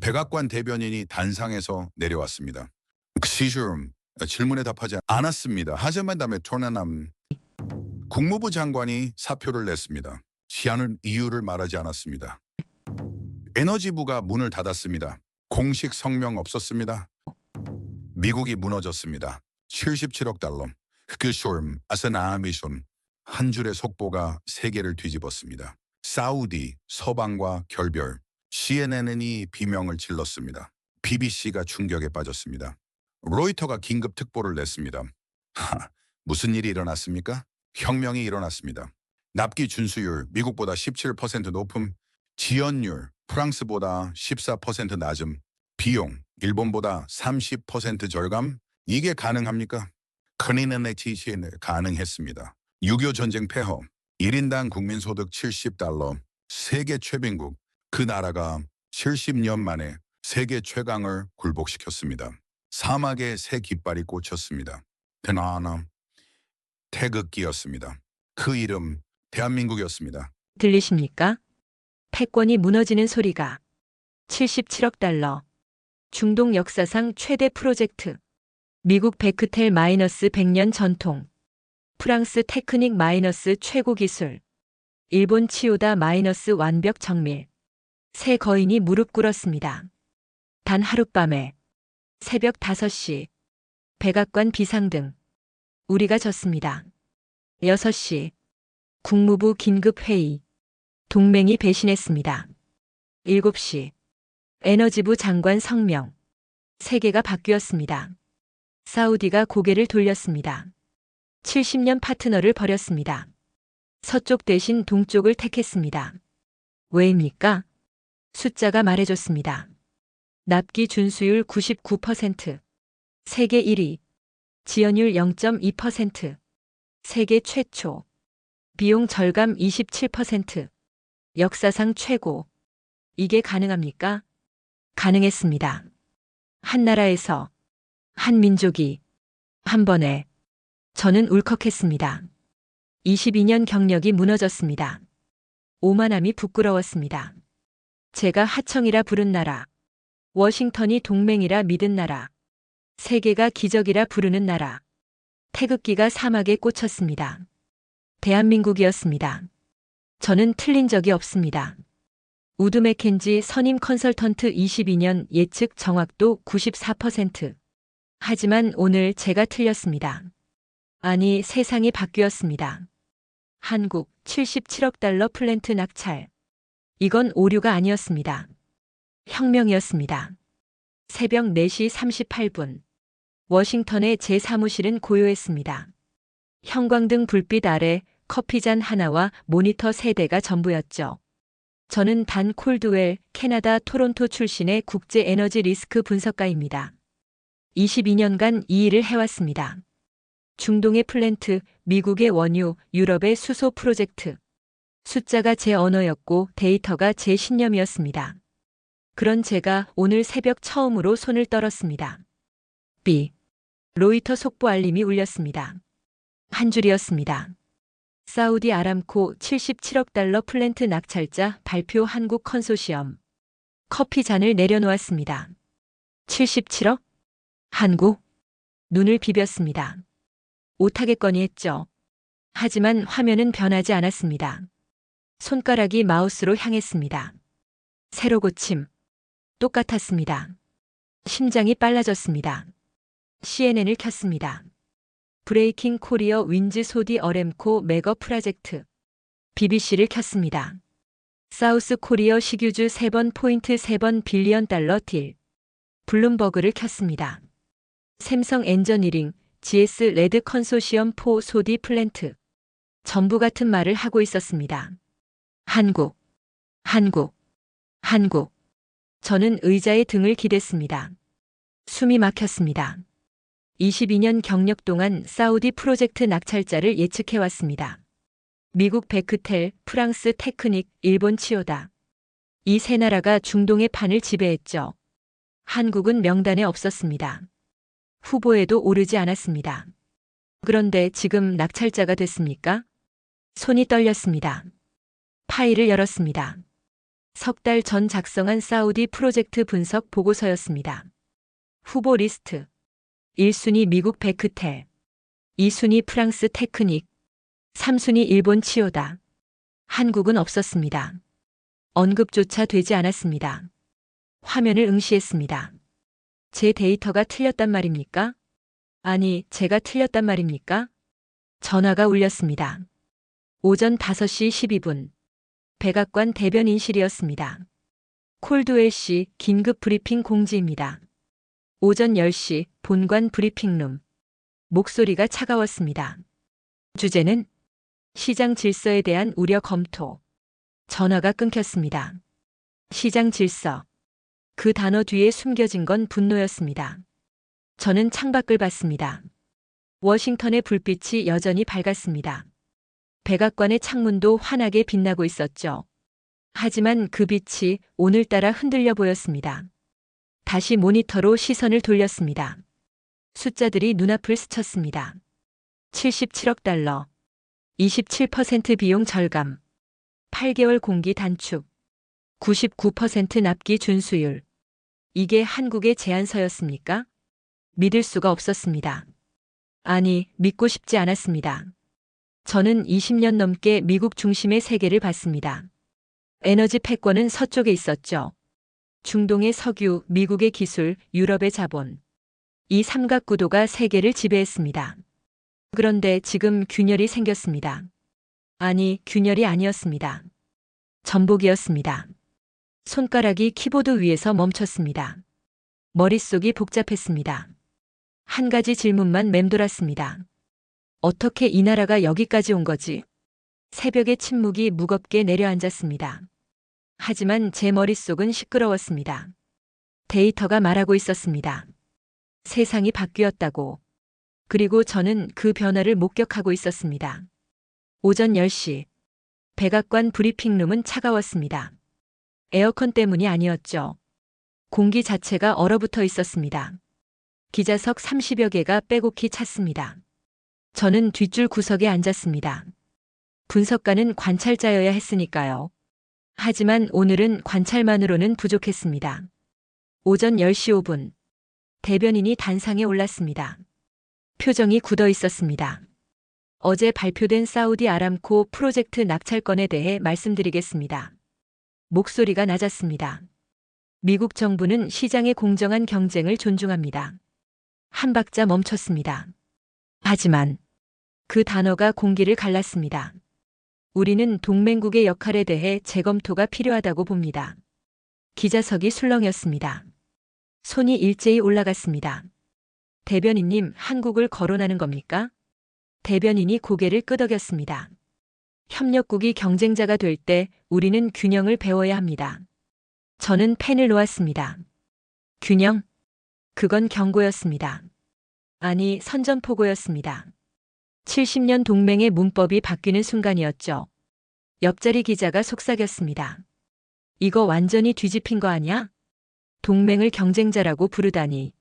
백악관 대변인이 단상에서 내려왔습니다. 시주름 질문에 답하지 않았습니다. 하지만 다음에 토나남 국무부 장관이 사표를 냈습니다. 시하는 이유를 말하지 않았습니다. 에너지부가 문을 닫았습니다. 공식 성명 없었습니다. 미국이 무너졌습니다. 77억 달러. 흑글쇼름 아스나미손 한 줄의 속보가 세계를 뒤집었습니다. 사우디, 서방과 결별. CNN이 비명을 질렀습니다. BBC가 충격에 빠졌습니다. 로이터가 긴급 특보를 냈습니다. 무슨 일이 일어났습니까? 혁명이 일어났습니다. 납기 준수율 미국보다 17% 높음, 지연율 프랑스보다 14% 낮음, 비용 일본보다 30% 절감. 이게 가능합니까? 커니네티시에 가능했습니다. 6.25 전쟁 폐허, 1인당 국민소득 70달러, 세계 최빈국, 그 나라가 70년 만에 세계 최강을 굴복시켰습니다. 사막에 새 깃발이 꽂혔습니다. 대나나 태극기였습니다. 그 이름 대한민국이었습니다. 들리십니까? 패권이 무너지는 소리가. 77억 달러. 중동 역사상 최대 프로젝트. 미국 베크텔 마이너스 100년 전통. 프랑스 테크닉 마이너스 최고 기술. 일본 치오다 마이너스 완벽 정밀. 새 거인이 무릎 꿇었습니다. 단 하룻밤에. 새벽 5시. 백악관 비상등. 우리가 졌습니다. 6시. 국무부 긴급회의. 동맹이 배신했습니다. 7시. 에너지부 장관 성명. 세계가 바뀌었습니다. 사우디가 고개를 돌렸습니다. 70년 파트너를 버렸습니다. 서쪽 대신 동쪽을 택했습니다. 왜입니까? 숫자가 말해줬습니다. 납기 준수율 99%, 세계 1위, 지연율 0.2%, 세계 최초, 비용 절감 27%, 역사상 최고. 이게 가능합니까? 가능했습니다. 한 나라에서, 한 민족이, 한 번에. 저는 울컥했습니다. 22년 경력이 무너졌습니다. 오만함이 부끄러웠습니다. 제가 하청이라 부른 나라, 워싱턴이 동맹이라 믿은 나라, 세계가 기적이라 부르는 나라, 태극기가 사막에 꽂혔습니다. 대한민국이었습니다. 저는 틀린 적이 없습니다. 우드 맥켄지 선임 컨설턴트 22년 예측 정확도 94%. 하지만 오늘 제가 틀렸습니다. 아니, 세상이 바뀌었습니다. 한국 77억 달러 플랜트 낙찰. 이건 오류가 아니었습니다. 혁명이었습니다. 새벽 4시 38분. 워싱턴의 제 사무실은 고요했습니다. 형광등 불빛 아래 커피잔 하나와 모니터 3대가 전부였죠. 저는 단 콜드웰, 캐나다 토론토 출신의 국제 에너지 리스크 분석가입니다. 22년간 이 일을 해왔습니다. 중동의 플랜트, 미국의 원유, 유럽의 수소 프로젝트. 숫자가 제 언어였고 데이터가 제 신념이었습니다. 그런 제가 오늘 새벽 처음으로 손을 떨었습니다. 로이터 속보 알림이 울렸습니다. 한 줄이었습니다. 사우디 아람코 77억 달러 플랜트 낙찰자 발표 한국 컨소시엄. 커피 잔을 내려놓았습니다. 77억? 한국? 눈을 비볐습니다. 오타겠거니 했죠. 하지만 화면은 변하지 않았습니다. 손가락이 마우스로 향했습니다. 새로 고침. 똑같았습니다. 심장이 빨라졌습니다. CNN을 켰습니다. 브레이킹 코리어 윈즈 소디 어램코 메거 프로젝트. BBC를 켰습니다. 사우스 코리어 식유주 3번 포인트 3번 빌리언 달러 딜. 블룸버그를 켰습니다. 샘성 엔저니링, GS 레드 컨소시엄 4 소디 플랜트. 전부 같은 말을 하고 있었습니다. 한국, 한국, 한국. 저는 의자에 등을 기댔습니다. 숨이 막혔습니다. 22년 경력 동안 사우디 프로젝트 낙찰자를 예측해왔습니다. 미국 베크텔, 프랑스 테크닉, 일본 치오다. 이 세 나라가 중동의 판을 지배했죠. 한국은 명단에 없었습니다. 후보에도 오르지 않았습니다. 그런데 지금 낙찰자가 됐습니까? 손이 떨렸습니다. 파일을 열었습니다. 석 달 전 작성한 사우디 프로젝트 분석 보고서였습니다. 후보 리스트. 1순위 미국 베크텔, 2순위 프랑스 테크닉, 3순위 일본 치오다. 한국은 없었습니다. 언급조차 되지 않았습니다. 화면을 응시했습니다. 제 데이터가 틀렸단 말입니까? 아니, 제가 틀렸단 말입니까? 전화가 울렸습니다. 오전 5시 12분. 백악관 대변인실이었습니다. 콜드웰 씨 긴급 브리핑 공지입니다. 오전 10시 본관 브리핑룸. 목소리가 차가웠습니다. 주제는 시장 질서에 대한 우려 검토. 전화가 끊겼습니다. 시장 질서. 그 단어 뒤에 숨겨진 건 분노였습니다. 저는 창밖을 봤습니다. 워싱턴의 불빛이 여전히 밝았습니다. 백악관의 창문도 환하게 빛나고 있었죠. 하지만 그 빛이 오늘따라 흔들려 보였습니다. 다시 모니터로 시선을 돌렸습니다. 숫자들이 눈앞을 스쳤습니다. 77억 달러, 27% 비용 절감, 8개월 공기 단축, 99% 납기 준수율. 이게 한국의 제안서였습니까? 믿을 수가 없었습니다. 아니, 믿고 싶지 않았습니다. 저는 20년 넘게 미국 중심의 세계를 봤습니다. 에너지 패권은 서쪽에 있었죠. 중동의 석유, 미국의 기술, 유럽의 자본. 이 삼각구도가 세계를 지배했습니다. 그런데 지금 균열이 생겼습니다. 아니, 균열이 아니었습니다. 전복이었습니다. 손가락이 키보드 위에서 멈췄습니다. 머릿속이 복잡했습니다. 한 가지 질문만 맴돌았습니다. 어떻게 이 나라가 여기까지 온 거지? 새벽의 침묵이 무겁게 내려앉았습니다. 하지만 제 머릿속은 시끄러웠습니다. 데이터가 말하고 있었습니다. 세상이 바뀌었다고. 그리고 저는 그 변화를 목격하고 있었습니다. 오전 10시. 백악관 브리핑룸은 차가웠습니다. 에어컨 때문이 아니었죠. 공기 자체가 얼어붙어 있었습니다. 기자석 30여 개가 빼곡히 찼습니다. 저는 뒷줄 구석에 앉았습니다. 분석가는 관찰자여야 했으니까요. 하지만 오늘은 관찰만으로는 부족했습니다. 오전 10시 5분. 대변인이 단상에 올랐습니다. 표정이 굳어 있었습니다. 어제 발표된 사우디 아람코 프로젝트 낙찰건에 대해 말씀드리겠습니다. 목소리가 낮았습니다. 미국 정부는 시장의 공정한 경쟁을 존중합니다. 한 박자 멈췄습니다. 하지만 그 단어가 공기를 갈랐습니다. 우리는 동맹국의 역할에 대해 재검토가 필요하다고 봅니다. 기자석이 술렁였습니다. 손이 일제히 올라갔습니다. 대변인님, 한국을 거론하는 겁니까? 대변인이 고개를 끄덕였습니다. 협력국이 경쟁자가 될 때 우리는 균형을 배워야 합니다. 저는 펜을 놓았습니다. 균형? 그건 경고였습니다. 아니, 선전포고였습니다. 70년 동맹의 문법이 바뀌는 순간이었죠. 옆자리 기자가 속삭였습니다. 이거 완전히 뒤집힌 거 아니야? 동맹을 경쟁자라고 부르다니.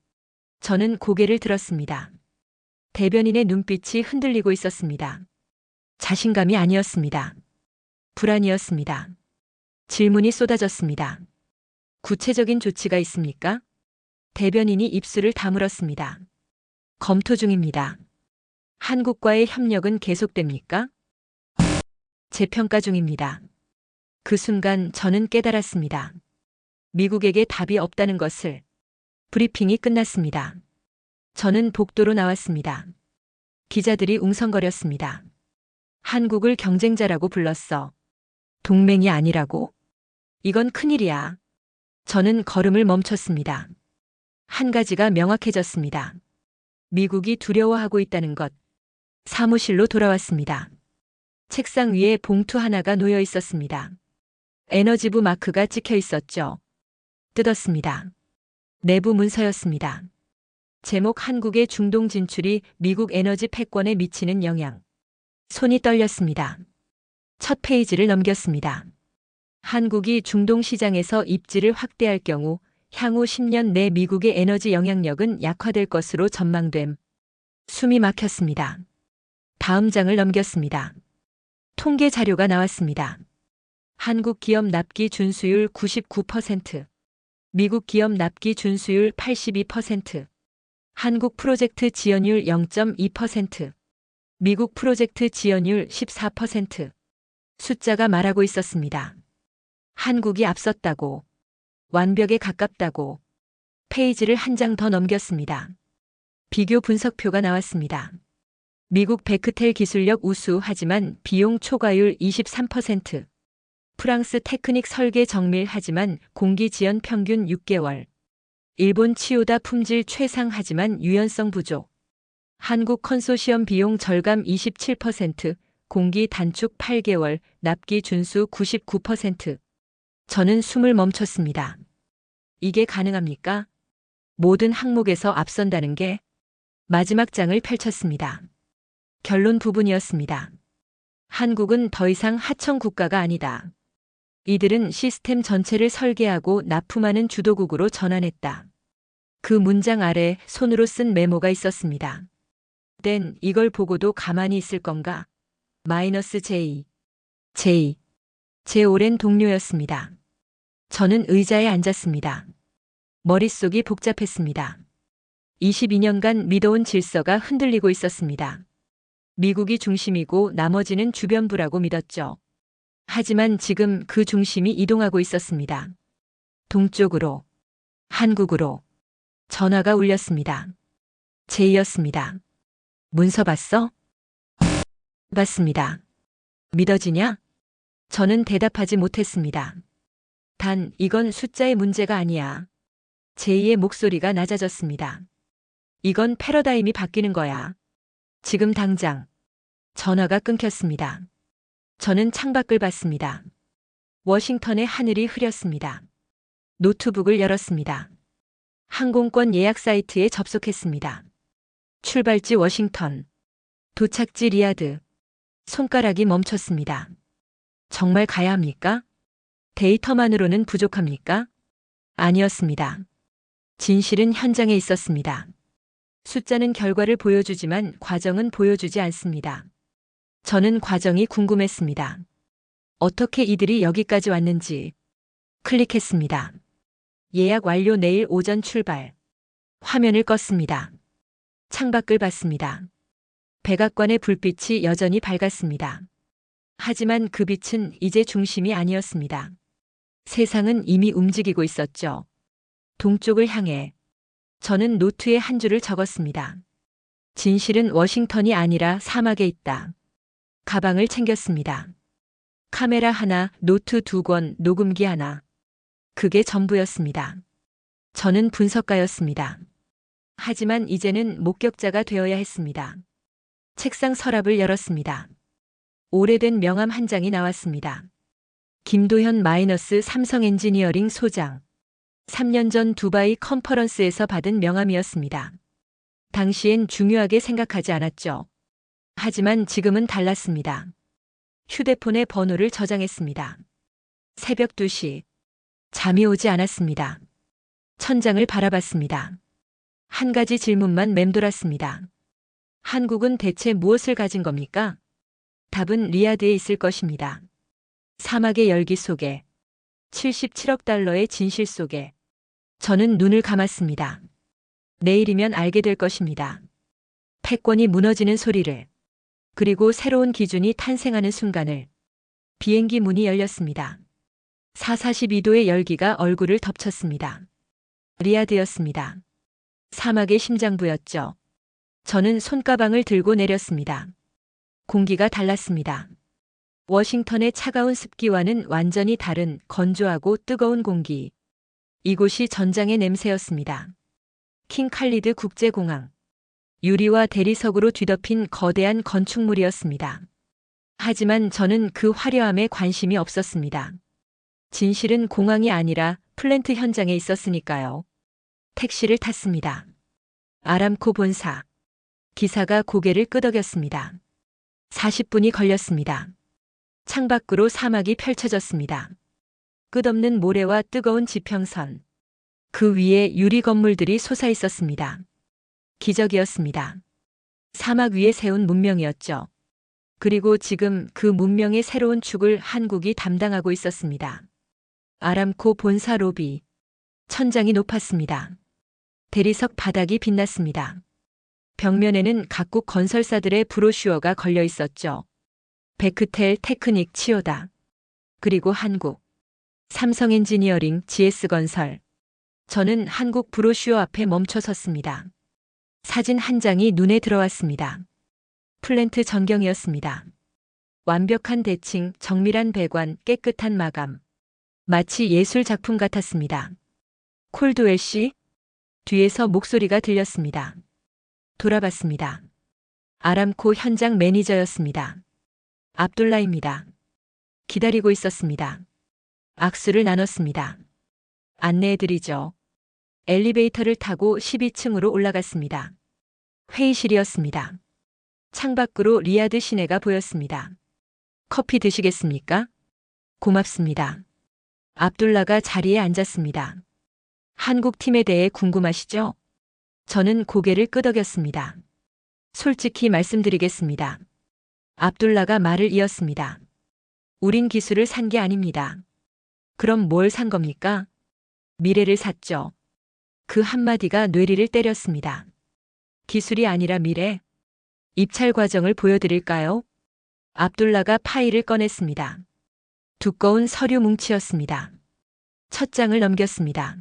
저는 고개를 들었습니다. 대변인의 눈빛이 흔들리고 있었습니다. 자신감이 아니었습니다. 불안이었습니다. 질문이 쏟아졌습니다. 구체적인 조치가 있습니까? 대변인이 입술을 다물었습니다. 검토 중입니다. 한국과의 협력은 계속됩니까? 재평가 중입니다. 그 순간 저는 깨달았습니다. 미국에게 답이 없다는 것을. 브리핑이 끝났습니다. 저는 복도로 나왔습니다. 기자들이 웅성거렸습니다. 한국을 경쟁자라고 불렀어. 동맹이 아니라고? 이건 큰일이야. 저는 걸음을 멈췄습니다. 한 가지가 명확해졌습니다. 미국이 두려워하고 있다는 것. 사무실로 돌아왔습니다. 책상 위에 봉투 하나가 놓여 있었습니다. 에너지부 마크가 찍혀 있었죠. 뜯었습니다. 내부 문서였습니다. 제목 한국의 중동 진출이 미국 에너지 패권에 미치는 영향. 손이 떨렸습니다. 첫 페이지를 넘겼습니다. 한국이 중동 시장에서 입지를 확대할 경우 향후 10년 내 미국의 에너지 영향력은 약화될 것으로 전망됨. 숨이 막혔습니다. 다음 장을 넘겼습니다. 통계 자료가 나왔습니다. 한국 기업 납기 준수율 99%, 미국 기업 납기 준수율 82%, 한국 프로젝트 지연율 0.2%, 미국 프로젝트 지연율 14%. 숫자가 말하고 있었습니다. 한국이 앞섰다고, 완벽에 가깝다고. 페이지를 한 장 더 넘겼습니다. 비교 분석표가 나왔습니다. 미국 베크텔 기술력 우수 하지만 비용 초과율 23%. 프랑스 테크닉 설계 정밀 하지만 공기 지연 평균 6개월. 일본 치오다 품질 최상 하지만 유연성 부족. 한국 컨소시엄 비용 절감 27%, 공기 단축 8개월, 납기 준수 99%. 저는 숨을 멈췄습니다. 이게 가능합니까? 모든 항목에서 앞선다는 게. 마지막 장을 펼쳤습니다. 결론 부분이었습니다. 한국은 더 이상 하청 국가가 아니다. 이들은 시스템 전체를 설계하고 납품하는 주도국으로 전환했다. 그 문장 아래 손으로 쓴 메모가 있었습니다. 땐 이걸 보고도 가만히 있을 건가? -J. 제 오랜 동료였습니다. 저는 의자에 앉았습니다. 머릿속이 복잡했습니다. 22년간 믿어온 질서가 흔들리고 있었습니다. 미국이 중심이고 나머지는 주변부라고 믿었죠. 하지만 지금 그 중심이 이동하고 있었습니다. 동쪽으로, 한국으로. 전화가 울렸습니다. 제이였습니다. 문서 봤어? 봤습니다. 믿어지냐? 저는 대답하지 못했습니다. 단, 이건 숫자의 문제가 아니야. 제이의 목소리가 낮아졌습니다. 이건 패러다임이 바뀌는 거야. 지금 당장. 전화가 끊겼습니다. 저는 창밖을 봤습니다. 워싱턴의 하늘이 흐렸습니다. 노트북을 열었습니다. 항공권 예약 사이트에 접속했습니다. 출발지 워싱턴. 도착지 리야드. 손가락이 멈췄습니다. 정말 가야 합니까? 데이터만으로는 부족합니까? 아니었습니다. 진실은 현장에 있었습니다. 숫자는 결과를 보여주지만 과정은 보여주지 않습니다. 저는 과정이 궁금했습니다. 어떻게 이들이 여기까지 왔는지. 클릭했습니다. 예약 완료 내일 오전 출발. 화면을 껐습니다. 창밖을 봤습니다. 백악관의 불빛이 여전히 밝았습니다. 하지만 그 빛은 이제 중심이 아니었습니다. 세상은 이미 움직이고 있었죠. 동쪽을 향해. 저는 노트에 한 줄을 적었습니다. 진실은 워싱턴이 아니라 사막에 있다. 가방을 챙겼습니다. 카메라 하나, 노트 2권, 녹음기 하나. 그게 전부였습니다. 저는 분석가였습니다. 하지만 이제는 목격자가 되어야 했습니다. 책상 서랍을 열었습니다. 오래된 명함 한 장이 나왔습니다. 김도현 삼성 엔지니어링 소장. 3년 전 두바이 컨퍼런스에서 받은 명함이었습니다. 당시엔 중요하게 생각하지 않았죠. 하지만 지금은 달랐습니다. 휴대폰에 번호를 저장했습니다. 새벽 2시. 잠이 오지 않았습니다. 천장을 바라봤습니다. 한 가지 질문만 맴돌았습니다. 한국은 대체 무엇을 가진 겁니까? 답은 리야드에 있을 것입니다. 사막의 열기 속에, 77억 달러의 진실 속에. 저는 눈을 감았습니다. 내일이면 알게 될 것입니다. 패권이 무너지는 소리를. 그리고 새로운 기준이 탄생하는 순간을. 비행기 문이 열렸습니다. 442도의 열기가 얼굴을 덮쳤습니다. 리야드였습니다. 사막의 심장부였죠. 저는 손가방을 들고 내렸습니다. 공기가 달랐습니다. 워싱턴의 차가운 습기와는 완전히 다른 건조하고 뜨거운 공기. 이곳이 전장의 냄새였습니다. 킹 칼리드 국제공항. 유리와 대리석으로 뒤덮인 거대한 건축물이었습니다. 하지만 저는 그 화려함에 관심이 없었습니다. 진실은 공항이 아니라 플랜트 현장에 있었으니까요. 택시를 탔습니다. 아람코 본사. 기사가 고개를 끄덕였습니다. 40분이 걸렸습니다. 창밖으로 사막이 펼쳐졌습니다. 끝없는 모래와 뜨거운 지평선. 그 위에 유리 건물들이 솟아있었습니다. 기적이었습니다. 사막 위에 세운 문명이었죠. 그리고 지금 그 문명의 새로운 축을 한국이 담당하고 있었습니다. 아람코 본사 로비. 천장이 높았습니다. 대리석 바닥이 빛났습니다. 벽면에는 각국 건설사들의 브로슈어가 걸려 있었죠. 베크텔 테크닉 치오다. 그리고 한국. 삼성 엔지니어링 GS건설. 저는 한국 브로슈어 앞에 멈춰 섰습니다. 사진 한 장이 눈에 들어왔습니다. 플랜트 전경이었습니다. 완벽한 대칭, 정밀한 배관, 깨끗한 마감. 마치 예술 작품 같았습니다. 콜드웰 씨? 뒤에서 목소리가 들렸습니다. 돌아봤습니다. 아람코 현장 매니저였습니다. 압둘라입니다. 기다리고 있었습니다. 악수를 나눴습니다. 안내해드리죠. 엘리베이터를 타고 12층으로 올라갔습니다. 회의실이었습니다. 창밖으로 리야드 시내가 보였습니다. 커피 드시겠습니까? 고맙습니다. 압둘라가 자리에 앉았습니다. 한국 팀에 대해 궁금하시죠? 저는 고개를 끄덕였습니다. 솔직히 말씀드리겠습니다. 압둘라가 말을 이었습니다. 우린 기술을 산 게 아닙니다. 그럼 뭘 산 겁니까? 미래를 샀죠. 그 한마디가 뇌리를 때렸습니다. 기술이 아니라 미래? 입찰 과정을 보여드릴까요? 압둘라가 파일을 꺼냈습니다. 두꺼운 서류 뭉치였습니다. 첫 장을 넘겼습니다.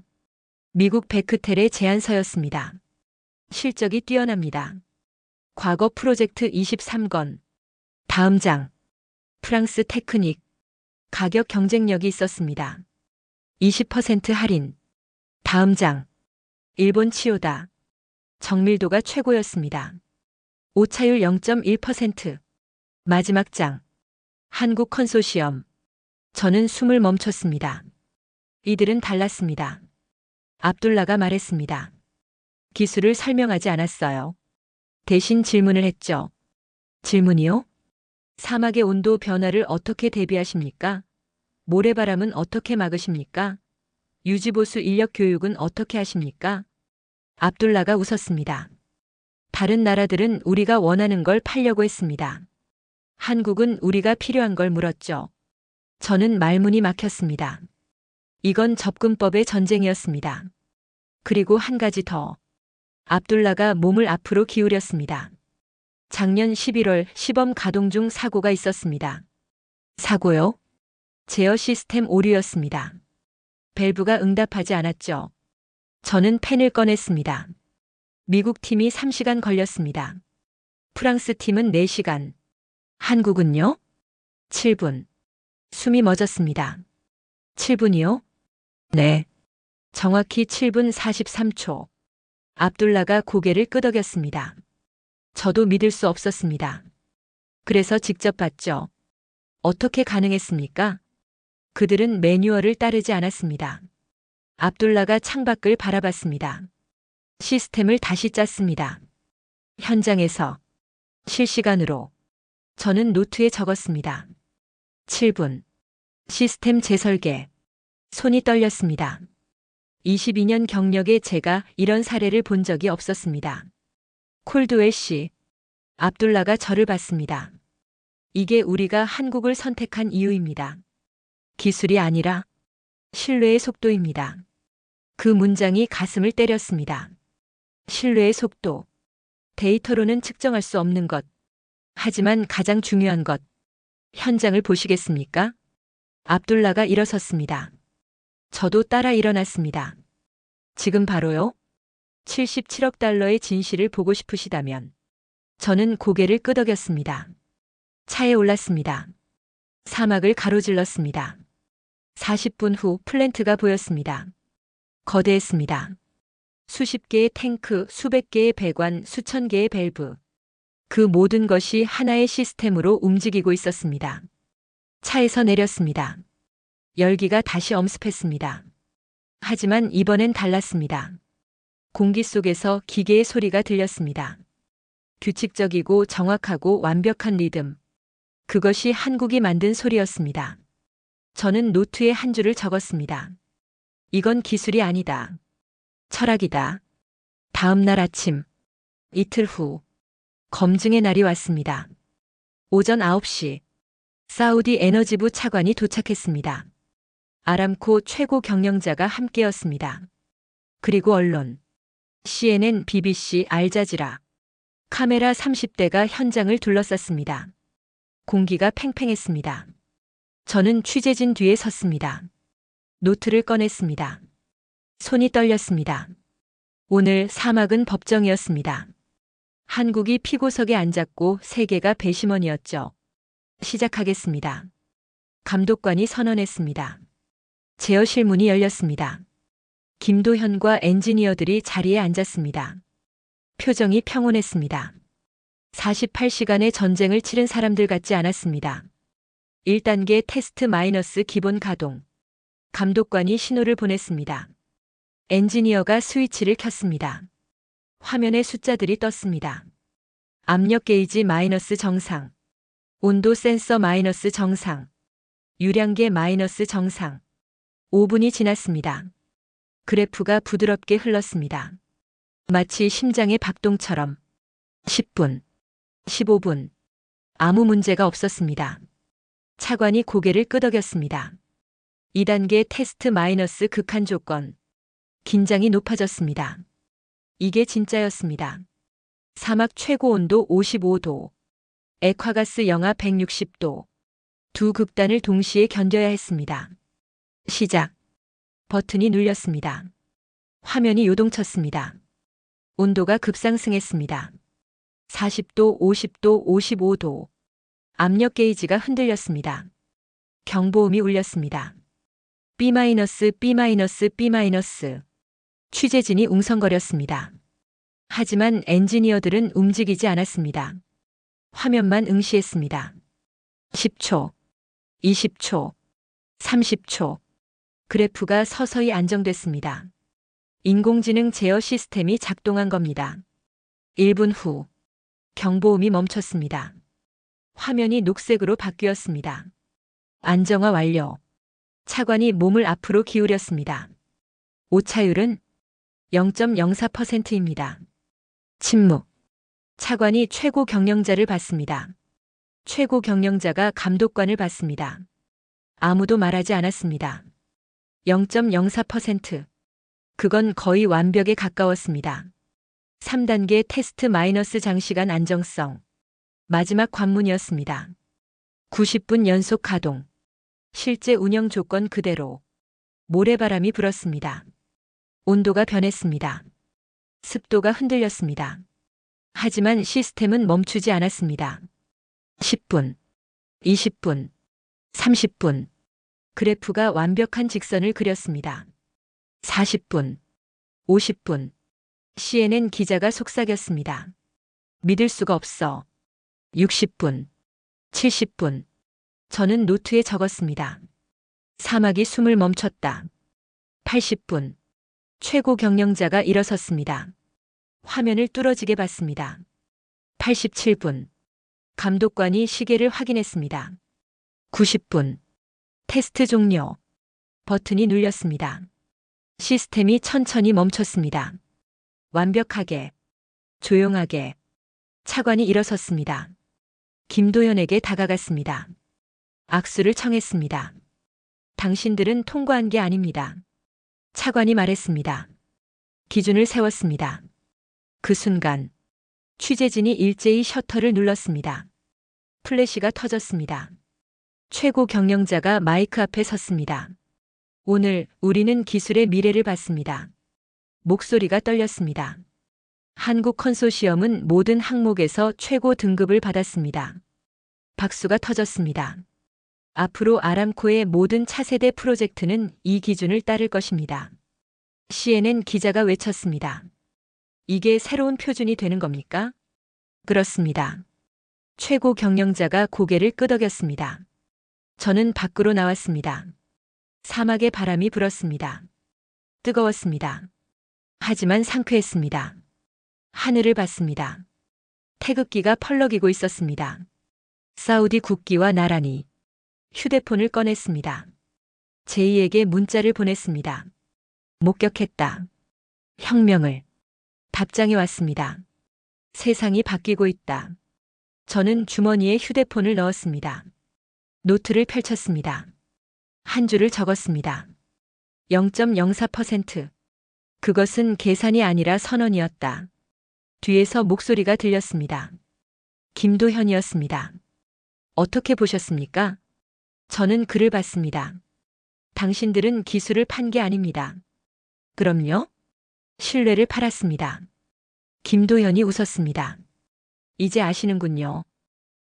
미국 베크텔의 제안서였습니다. 실적이 뛰어납니다. 과거 프로젝트 23건. 다음 장. 프랑스 테크닉. 가격 경쟁력이 있었습니다. 20% 할인. 다음 장. 일본 치오다. 정밀도가 최고였습니다. 오차율 0.1%. 마지막 장. 한국 컨소시엄. 저는 숨을 멈췄습니다. 이들은 달랐습니다. 압둘라가 말했습니다. 기술을 설명하지 않았어요. 대신 질문을 했죠. 질문이요? 사막의 온도 변화를 어떻게 대비하십니까? 모래바람은 어떻게 막으십니까? 유지보수 인력 교육은 어떻게 하십니까? 압둘라가 웃었습니다. 다른 나라들은 우리가 원하는 걸 팔려고 했습니다. 한국은 우리가 필요한 걸 물었죠. 저는 말문이 막혔습니다. 이건 접근법의 전쟁이었습니다. 그리고 한 가지 더. 압둘라가 몸을 앞으로 기울였습니다. 작년 11월 시범 가동 중 사고가 있었습니다. 사고요? 제어 시스템 오류였습니다. 밸브가 응답하지 않았죠. 저는 펜을 꺼냈습니다. 미국 팀이 3시간 걸렸습니다. 프랑스 팀은 4시간. 한국은요? 7분. 숨이 멎었습니다. 7분이요? 네. 정확히 7분 43초. 압둘라가 고개를 끄덕였습니다. 저도 믿을 수 없었습니다. 그래서 직접 봤죠. 어떻게 가능했습니까? 그들은 매뉴얼을 따르지 않았습니다. 압둘라가 창밖을 바라봤습니다. 시스템을 다시 짰습니다. 현장에서 실시간으로 저는 노트에 적었습니다. 7분. 시스템 재설계. 손이 떨렸습니다. 22년 경력에 제가 이런 사례를 본 적이 없었습니다. 콜드웰 씨. 압둘라가 저를 봤습니다. 이게 우리가 한국을 선택한 이유입니다. 기술이 아니라 신뢰의 속도입니다. 그 문장이 가슴을 때렸습니다. 신뢰의 속도. 데이터로는 측정할 수 없는 것. 하지만 가장 중요한 것. 현장을 보시겠습니까? 압둘라가 일어섰습니다. 저도 따라 일어났습니다. 지금 바로요? 77억 달러의 진실을 보고 싶으시다면. 저는 고개를 끄덕였습니다. 차에 올랐습니다. 사막을 가로질렀습니다. 40분 후 플랜트가 보였습니다. 거대했습니다. 수십 개의 탱크, 수백 개의 배관, 수천 개의 밸브. 그 모든 것이 하나의 시스템으로 움직이고 있었습니다. 차에서 내렸습니다. 열기가 다시 엄습했습니다. 하지만 이번엔 달랐습니다. 공기 속에서 기계의 소리가 들렸습니다. 규칙적이고 정확하고 완벽한 리듬. 그것이 한국이 만든 소리였습니다. 저는 노트에 한 줄을 적었습니다. 이건 기술이 아니다. 철학이다. 다음 날 아침, 이틀 후, 검증의 날이 왔습니다. 오전 9시 사우디 에너지부 차관이 도착했습니다. 아람코 최고 경영자가 함께였습니다. 그리고 언론, CNN, BBC, 알자지라, 카메라 30대가 현장을 둘러쌌습니다. 공기가 팽팽했습니다. 저는 취재진 뒤에 섰습니다. 노트를 꺼냈습니다. 손이 떨렸습니다. 오늘 사막은 법정이었습니다. 한국이 피고석에 앉았고 세계가 배심원이었죠. 시작하겠습니다. 감독관이 선언했습니다. 제어 실문이 열렸습니다. 김도현과 엔지니어들이 자리에 앉았습니다. 표정이 평온했습니다. 48시간의 전쟁을 치른 사람들 같지 않았습니다. 1단계 테스트 마이너스 기본 가동. 감독관이 신호를 보냈습니다. 엔지니어가 스위치를 켰습니다. 화면에 숫자들이 떴습니다. 압력 게이지 마이너스 정상. 온도 센서 마이너스 정상. 유량계 마이너스 정상. 5분이 지났습니다. 그래프가 부드럽게 흘렀습니다. 마치 심장의 박동처럼. 10분, 15분. 아무 문제가 없었습니다. 차관이 고개를 끄덕였습니다. 2단계 테스트 마이너스 극한 조건. 긴장이 높아졌습니다. 이게 진짜였습니다. 사막 최고 온도 55도. 액화가스 영하 160도. 두 극단을 동시에 견뎌야 했습니다. 시작. 버튼이 눌렸습니다. 화면이 요동쳤습니다. 온도가 급상승했습니다. 40도, 50도, 55도. 압력 게이지가 흔들렸습니다. 경보음이 울렸습니다. B-, B-, B-. 취재진이 웅성거렸습니다. 하지만 엔지니어들은 움직이지 않았습니다. 화면만 응시했습니다. 10초, 20초, 30초. 그래프가 서서히 안정됐습니다. 인공지능 제어 시스템이 작동한 겁니다. 1분 후, 경보음이 멈췄습니다. 화면이 녹색으로 바뀌었습니다. 안정화 완료. 차관이 몸을 앞으로 기울였습니다. 오차율은 0.04%입니다. 침묵. 차관이 최고 경영자를 봤습니다. 최고 경영자가 감독관을 봤습니다. 아무도 말하지 않았습니다. 0.04%. 그건 거의 완벽에 가까웠습니다. 3단계 테스트 마이너스 장시간 안정성. 마지막 관문이었습니다. 90분 연속 가동. 실제 운영 조건 그대로. 모래바람이 불었습니다. 온도가 변했습니다. 습도가 흔들렸습니다. 하지만 시스템은 멈추지 않았습니다. 10분, 20분, 30분. 그래프가 완벽한 직선을 그렸습니다. 40분, 50분. CNN 기자가 속삭였습니다. 믿을 수가 없어. 60분, 70분. 저는 노트에 적었습니다. 사막이 숨을 멈췄다. 80분. 최고 경영자가 일어섰습니다. 화면을 뚫어지게 봤습니다. 87분. 감독관이 시계를 확인했습니다. 90분. 테스트 종료. 버튼이 눌렸습니다. 시스템이 천천히 멈췄습니다. 완벽하게, 조용하게. 차관이 일어섰습니다. 김도현에게 다가갔습니다. 악수를 청했습니다. 당신들은 통과한 게 아닙니다. 차관이 말했습니다. 기준을 세웠습니다. 그 순간 취재진이 일제히 셔터를 눌렀습니다. 플래시가 터졌습니다. 최고 경영자가 마이크 앞에 섰습니다. 오늘 우리는 기술의 미래를 봤습니다. 목소리가 떨렸습니다. 한국 컨소시엄은 모든 항목에서 최고 등급을 받았습니다. 박수가 터졌습니다. 앞으로 아람코의 모든 차세대 프로젝트는 이 기준을 따를 것입니다. CNN 기자가 외쳤습니다. 이게 새로운 표준이 되는 겁니까? 그렇습니다. 최고 경영자가 고개를 끄덕였습니다. 저는 밖으로 나왔습니다. 사막의 바람이 불었습니다. 뜨거웠습니다. 하지만 상쾌했습니다. 하늘을 봤습니다. 태극기가 펄럭이고 있었습니다. 사우디 국기와 나란히. 휴대폰을 꺼냈습니다. 제이에게 문자를 보냈습니다. 목격했다. 혁명을. 답장이 왔습니다. 세상이 바뀌고 있다. 저는 주머니에 휴대폰을 넣었습니다. 노트를 펼쳤습니다. 한 줄을 적었습니다. 0.04%. 그것은 계산이 아니라 선언이었다. 뒤에서 목소리가 들렸습니다. 김도현이었습니다. 어떻게 보셨습니까? 저는 글을 봤습니다. 당신들은 기술을 판 게 아닙니다. 그럼요? 신뢰를 팔았습니다. 김도현이 웃었습니다. 이제 아시는군요.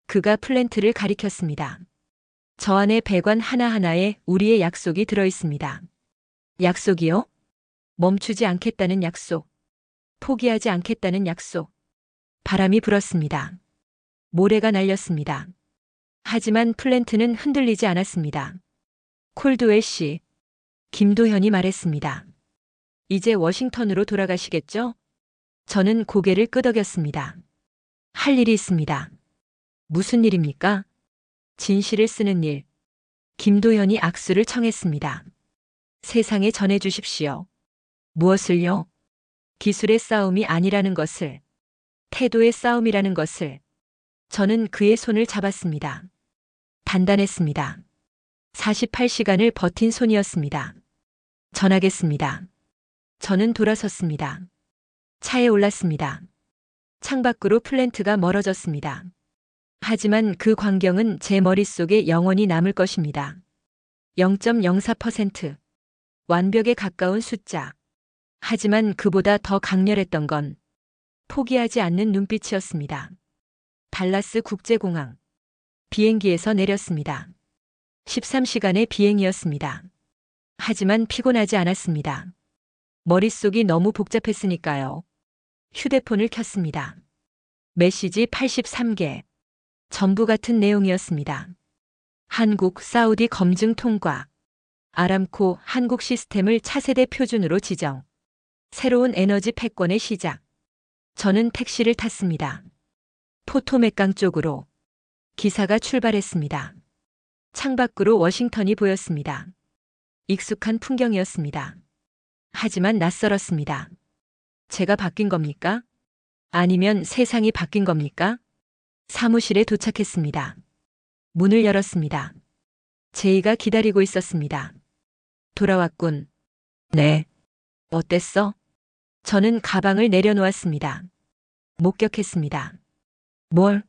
그가 플랜트를 가리켰습니다. 저 안에 배관 하나하나에 우리의 약속이 들어있습니다. 약속이요? 멈추지 않겠다는 약속. 포기하지 않겠다는 약속. 바람이 불었습니다. 모래가 날렸습니다. 하지만 플랜트는 흔들리지 않았습니다. 콜드웰 씨, 김도현이 말했습니다. 이제 워싱턴으로 돌아가시겠죠? 저는 고개를 끄덕였습니다. 할 일이 있습니다. 무슨 일입니까? 진실을 쓰는 일. 김도현이 악수를 청했습니다. 세상에 전해 주십시오. 무엇을요? 기술의 싸움이 아니라는 것을, 태도의 싸움이라는 것을. 저는 그의 손을 잡았습니다. 단단했습니다. 48시간을 버틴 손이었습니다. 전하겠습니다. 저는 돌아섰습니다. 차에 올랐습니다. 창밖으로 플랜트가 멀어졌습니다. 하지만 그 광경은 제 머릿속에 영원히 남을 것입니다. 0.04%. 완벽에 가까운 숫자. 하지만 그보다 더 강렬했던 건 포기하지 않는 눈빛이었습니다. 달라스 국제공항. 비행기에서 내렸습니다. 13시간의 비행이었습니다. 하지만 피곤하지 않았습니다. 머릿속이 너무 복잡했으니까요. 휴대폰을 켰습니다. 메시지 83개. 전부 같은 내용이었습니다. 한국 사우디 검증 통과. 아람코 한국 시스템을 차세대 표준으로 지정. 새로운 에너지 패권의 시작. 저는 택시를 탔습니다. 포토맥강 쪽으로. 기사가 출발했습니다. 창밖으로 워싱턴이 보였습니다. 익숙한 풍경이었습니다. 하지만 낯설었습니다. 제가 바뀐 겁니까? 아니면 세상이 바뀐 겁니까? 사무실에 도착했습니다. 문을 열었습니다. 제이가 기다리고 있었습니다. 돌아왔군. 네. 어땠어? 저는 가방을 내려놓았습니다. 목격했습니다. 뭘?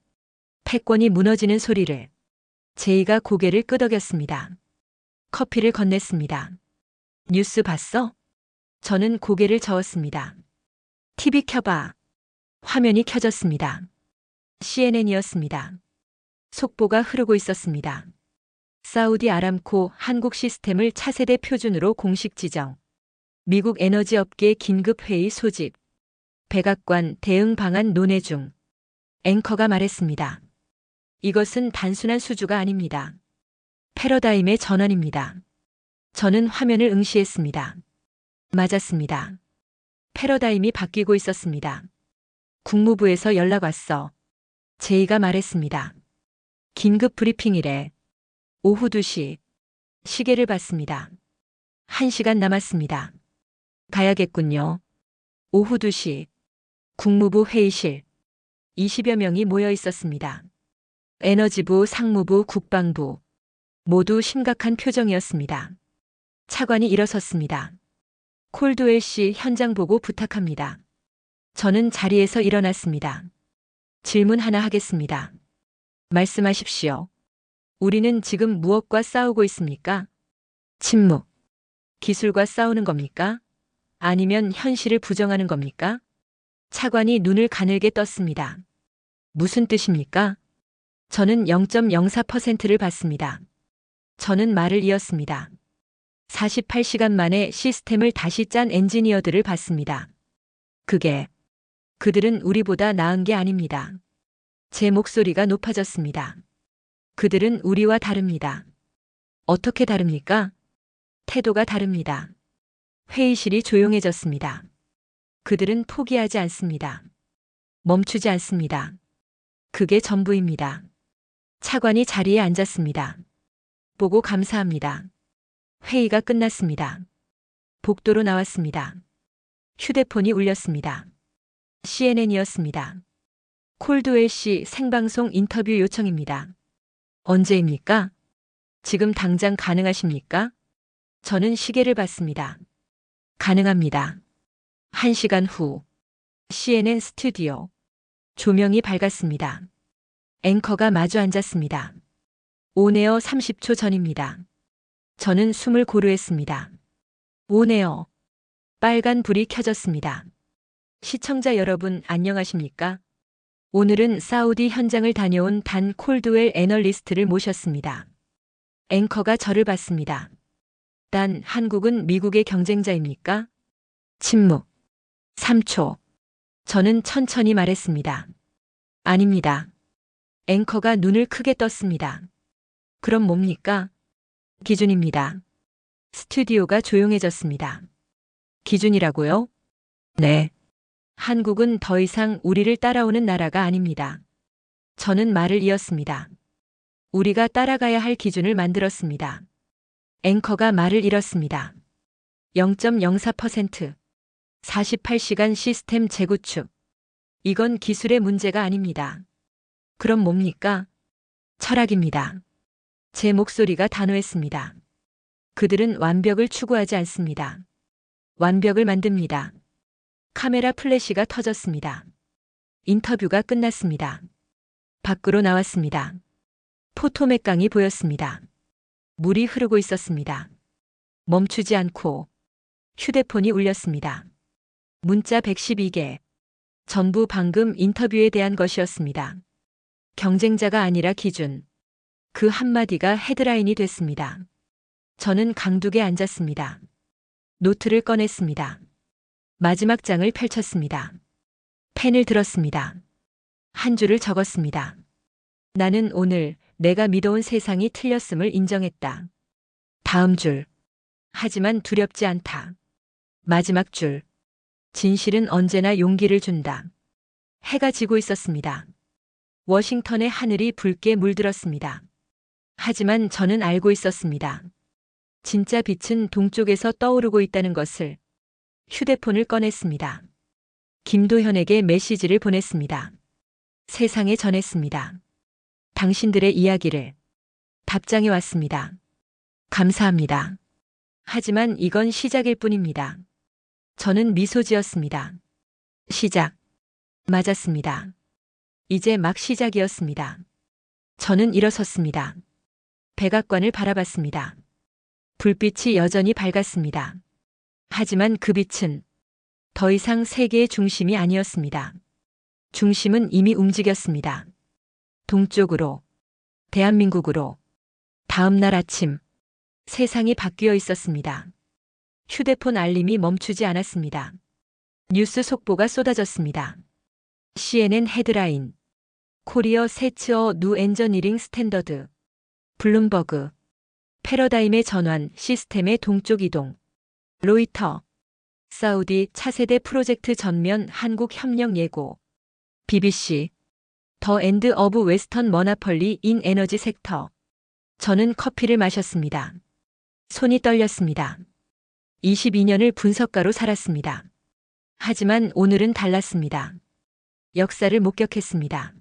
패권이 무너지는 소리를. 제이가 고개를 끄덕였습니다. 커피를 건넸습니다. 뉴스 봤어? 저는 고개를 저었습니다. TV 켜봐. 화면이 켜졌습니다. CNN이었습니다. 속보가 흐르고 있었습니다. 사우디 아람코 한국 시스템을 차세대 표준으로 공식 지정. 미국 에너지업계 긴급회의 소집. 백악관 대응 방안 논의 중. 앵커가 말했습니다. 이것은 단순한 수주가 아닙니다. 패러다임의 전환입니다. 저는 화면을 응시했습니다. 맞았습니다. 패러다임이 바뀌고 있었습니다. 국무부에서 연락 왔어. 제이가 말했습니다. 긴급 브리핑이래. 오후 2시. 시계를 봤습니다. 1시간 남았습니다. 가야겠군요. 오후 2시. 국무부 회의실. 20여 명이 모여 있었습니다. 에너지부, 상무부, 국방부. 모두 심각한 표정이었습니다. 차관이 일어섰습니다. 콜드웰 씨 현장 보고 부탁합니다. 저는 자리에서 일어났습니다. 질문 하나 하겠습니다. 말씀하십시오. 우리는 지금 무엇과 싸우고 있습니까? 침묵. 기술과 싸우는 겁니까? 아니면 현실을 부정하는 겁니까? 차관이 눈을 가늘게 떴습니다. 무슨 뜻입니까? 저는 0.04%를 받습니다. 저는 말을 이었습니다. 48시간 만에 시스템을 다시 짠 엔지니어들을 봤습니다. 그들은 우리보다 나은 게 아닙니다. 제 목소리가 높아졌습니다. 그들은 우리와 다릅니다. 어떻게 다릅니까? 태도가 다릅니다. 회의실이 조용해졌습니다. 그들은 포기하지 않습니다. 멈추지 않습니다. 그게 전부입니다. 차관이 자리에 앉았습니다. 보고 감사합니다. 회의가 끝났습니다. 복도로 나왔습니다. 휴대폰이 울렸습니다. CNN이었습니다. 콜드웰 씨 생방송 인터뷰 요청입니다. 언제입니까? 지금 당장 가능하십니까? 저는 시계를 봤습니다. 가능합니다. 1시간 후. CNN 스튜디오. 조명이 밝았습니다. 앵커가 마주 앉았습니다. 온에어 30초 전입니다. 저는 숨을 고르했습니다. 온에어. 빨간 불이 켜졌습니다. 시청자 여러분 안녕하십니까? 오늘은 사우디 현장을 다녀온 단 콜드웰 애널리스트를 모셨습니다. 앵커가 저를 봤습니다. 단 한국은 미국의 경쟁자입니까? 침묵. 3초. 저는 천천히 말했습니다. 아닙니다. 앵커가 눈을 크게 떴습니다. 그럼 뭡니까? 기준입니다. 스튜디오가 조용해졌습니다. 기준이라고요? 네. 한국은 더 이상 우리를 따라오는 나라가 아닙니다. 저는 말을 이었습니다. 우리가 따라가야 할 기준을 만들었습니다. 앵커가 말을 잃었습니다. 0.04%. 48시간 시스템 재구축. 이건 기술의 문제가 아닙니다. 그럼 뭡니까? 철학입니다. 제 목소리가 단호했습니다. 그들은 완벽을 추구하지 않습니다. 완벽을 만듭니다. 카메라 플래시가 터졌습니다. 인터뷰가 끝났습니다. 밖으로 나왔습니다. 포토맥강이 보였습니다. 물이 흐르고 있었습니다. 멈추지 않고 휴대폰이 울렸습니다. 문자 112개. 전부 방금 인터뷰에 대한 것이었습니다. 경쟁자가 아니라 기준. 그 한마디가 헤드라인이 됐습니다. 저는 강둑에 앉았습니다. 노트를 꺼냈습니다. 마지막 장을 펼쳤습니다. 펜을 들었습니다. 한 줄을 적었습니다. 나는 오늘 내가 믿어온 세상이 틀렸음을 인정했다. 다음 줄. 하지만 두렵지 않다. 마지막 줄. 진실은 언제나 용기를 준다. 해가 지고 있었습니다. 워싱턴의 하늘이 붉게 물들었습니다. 하지만 저는 알고 있었습니다. 진짜 빛은 동쪽에서 떠오르고 있다는 것을. 휴대폰을 꺼냈습니다. 김도현에게 메시지를 보냈습니다. 세상에 전했습니다. 당신들의 이야기를. 답장이 왔습니다. 감사합니다. 하지만 이건 시작일 뿐입니다. 저는 미소 지었습니다. 시작. 맞았습니다. 이제 막 시작이었습니다. 저는 일어섰습니다. 백악관을 바라봤습니다. 불빛이 여전히 밝았습니다. 하지만 그 빛은 더 이상 세계의 중심이 아니었습니다. 중심은 이미 움직였습니다. 동쪽으로, 대한민국으로. 다음 날 아침, 세상이 바뀌어 있었습니다. 휴대폰 알림이 멈추지 않았습니다. 뉴스 속보가 쏟아졌습니다. CNN 헤드라인. 코리어 세츠어 누 엔저니링 스탠더드. 블룸버그. 패러다임의 전환 시스템의 동쪽 이동. 로이터. 사우디 차세대 프로젝트 전면 한국 협력 예고. BBC. 더 엔드 오브 웨스턴 머나펄리 인 에너지 섹터. 저는 커피를 마셨습니다. 손이 떨렸습니다. 22년을 분석가로 살았습니다. 하지만 오늘은 달랐습니다. 역사를 목격했습니다.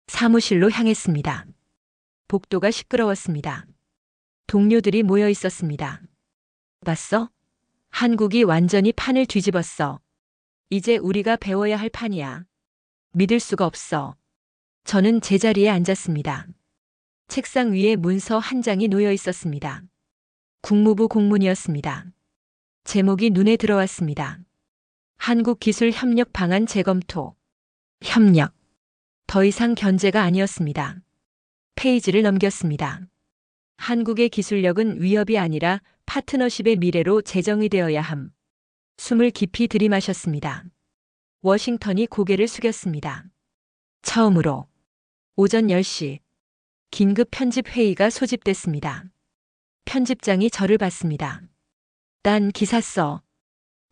사무실로 향했습니다. 복도가 시끄러웠습니다. 동료들이 모여 있었습니다. 봤어? 한국이 완전히 판을 뒤집었어. 이제 우리가 배워야 할 판이야. 믿을 수가 없어. 저는 제자리에 앉았습니다. 책상 위에 문서 한 장이 놓여 있었습니다. 국무부 공문이었습니다. 제목이 눈에 들어왔습니다. 한국기술협력 방안 재검토. 협력. 더 이상 견제가 아니었습니다. 페이지를 넘겼습니다. 한국의 기술력은 위협이 아니라 파트너십의 미래로 재정이 되어야 함. 숨을 깊이 들이마셨습니다. 워싱턴이 고개를 숙였습니다. 처음으로 오전 10시 긴급 편집 회의가 소집됐습니다. 편집장이 저를 봤습니다. 딴 기사 써.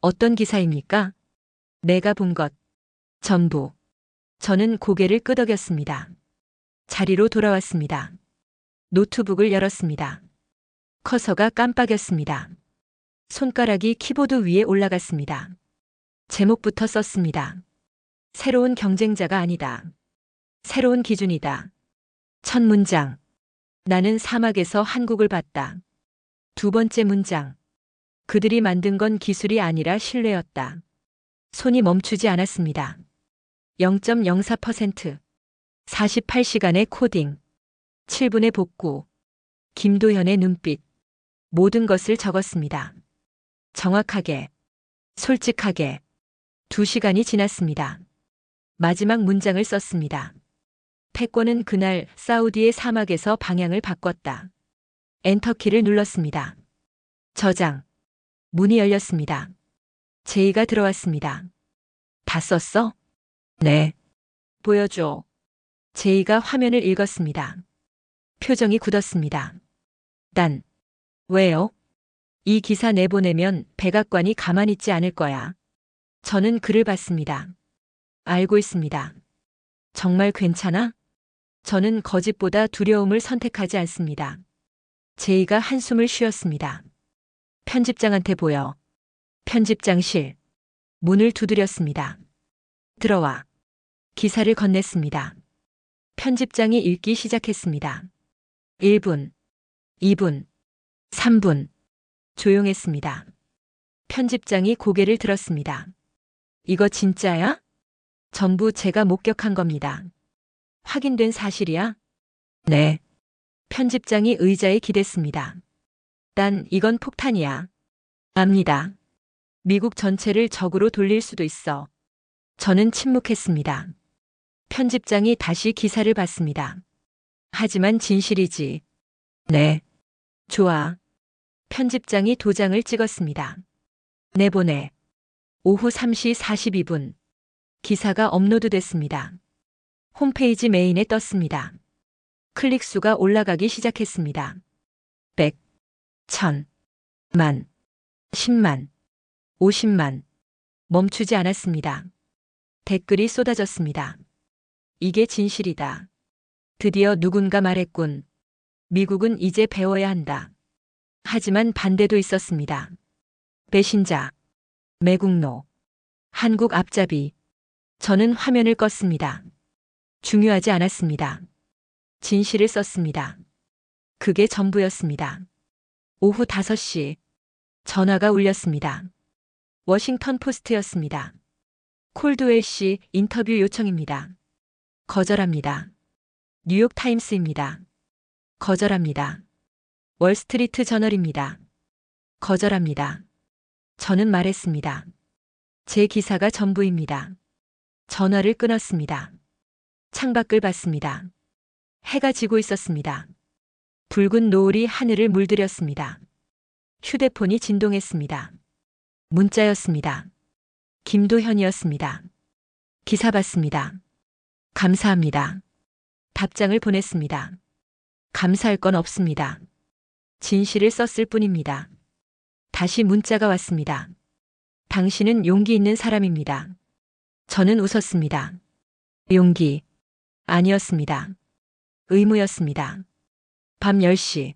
어떤 기사입니까? 내가 본 것. 전부. 저는 고개를 끄덕였습니다. 자리로 돌아왔습니다. 노트북을 열었습니다. 커서가 깜빡였습니다. 손가락이 키보드 위에 올라갔습니다. 제목부터 썼습니다. 새로운 경쟁자가 아니다. 새로운 기준이다. 첫 문장. 나는 사막에서 한국을 봤다. 두 번째 문장. 그들이 만든 건 기술이 아니라 신뢰였다. 손이 멈추지 않았습니다. 0.04%. 48시간의 코딩. 7분의 복구. 김도현의 눈빛. 모든 것을 적었습니다. 정확하게. 솔직하게. 2시간이 지났습니다. 마지막 문장을 썼습니다. 패권은 그날 사우디의 사막에서 방향을 바꿨다. 엔터키를 눌렀습니다. 저장. 문이 열렸습니다. 제이가 들어왔습니다. 다 썼어? 네. 보여줘. 제이가 화면을 읽었습니다. 표정이 굳었습니다. 난. 왜요? 이 기사 내보내면 백악관이 가만히 있지 않을 거야. 저는 글을 봤습니다. 알고 있습니다. 정말 괜찮아? 저는 거짓보다 두려움을 선택하지 않습니다. 제이가 한숨을 쉬었습니다. 편집장한테 보여. 편집장실. 문을 두드렸습니다. 들어와. 기사를 건넸습니다. 편집장이 읽기 시작했습니다. 1분, 2분, 3분. 조용했습니다. 편집장이 고개를 들었습니다. 이거 진짜야? 전부 제가 목격한 겁니다. 확인된 사실이야? 네. 편집장이 의자에 기댔습니다. 난 이건 폭탄이야. 압니다. 미국 전체를 적으로 돌릴 수도 있어. 저는 침묵했습니다. 편집장이 다시 기사를 봤습니다. 하지만 진실이지. 네. 좋아. 편집장이 도장을 찍었습니다. 내보내. 오후 3시 42분. 기사가 업로드됐습니다. 홈페이지 메인에 떴습니다. 클릭수가 올라가기 시작했습니다. 100, 1000, 만, 10만, 50만. 멈추지 않았습니다. 댓글이 쏟아졌습니다. 이게 진실이다. 드디어 누군가 말했군. 미국은 이제 배워야 한다. 하지만 반대도 있었습니다. 배신자, 매국노, 한국 앞잡이. 저는 화면을 껐습니다. 중요하지 않았습니다. 진실을 썼습니다. 그게 전부였습니다. 오후 5시 전화가 울렸습니다. 워싱턴 포스트였습니다. 콜드웰 씨 인터뷰 요청입니다. 거절합니다. 뉴욕 타임스입니다. 거절합니다. 월스트리트 저널입니다. 거절합니다. 저는 말했습니다. 제 기사가 전부입니다. 전화를 끊었습니다. 창밖을 봤습니다. 해가 지고 있었습니다. 붉은 노을이 하늘을 물들였습니다. 휴대폰이 진동했습니다. 문자였습니다. 김도현이었습니다. 기사 봤습니다. 감사합니다. 답장을 보냈습니다. 감사할 건 없습니다. 진실을 썼을 뿐입니다. 다시 문자가 왔습니다. 당신은 용기 있는 사람입니다. 저는 웃었습니다. 용기. 아니었습니다. 의무였습니다. 밤 10시.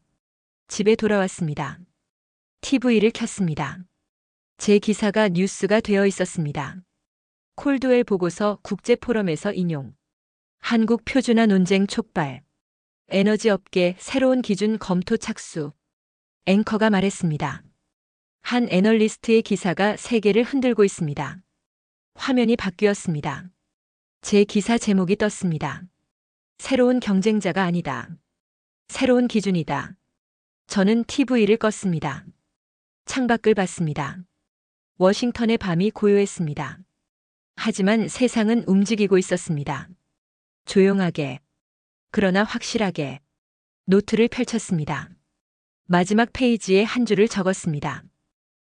집에 돌아왔습니다. TV를 켰습니다. 제 기사가 뉴스가 되어 있었습니다. 콜드웰 보고서 국제포럼에서 인용. 한국 표준화 논쟁 촉발. 에너지업계 새로운 기준 검토 착수. 앵커가 말했습니다. 한 애널리스트의 기사가 세계를 흔들고 있습니다. 화면이 바뀌었습니다. 제 기사 제목이 떴습니다. 새로운 경쟁자가 아니다. 새로운 기준이다. 저는 TV를 껐습니다. 창밖을 봤습니다. 워싱턴의 밤이 고요했습니다. 하지만 세상은 움직이고 있었습니다. 조용하게, 그러나 확실하게. 노트를 펼쳤습니다. 마지막 페이지에 한 줄을 적었습니다.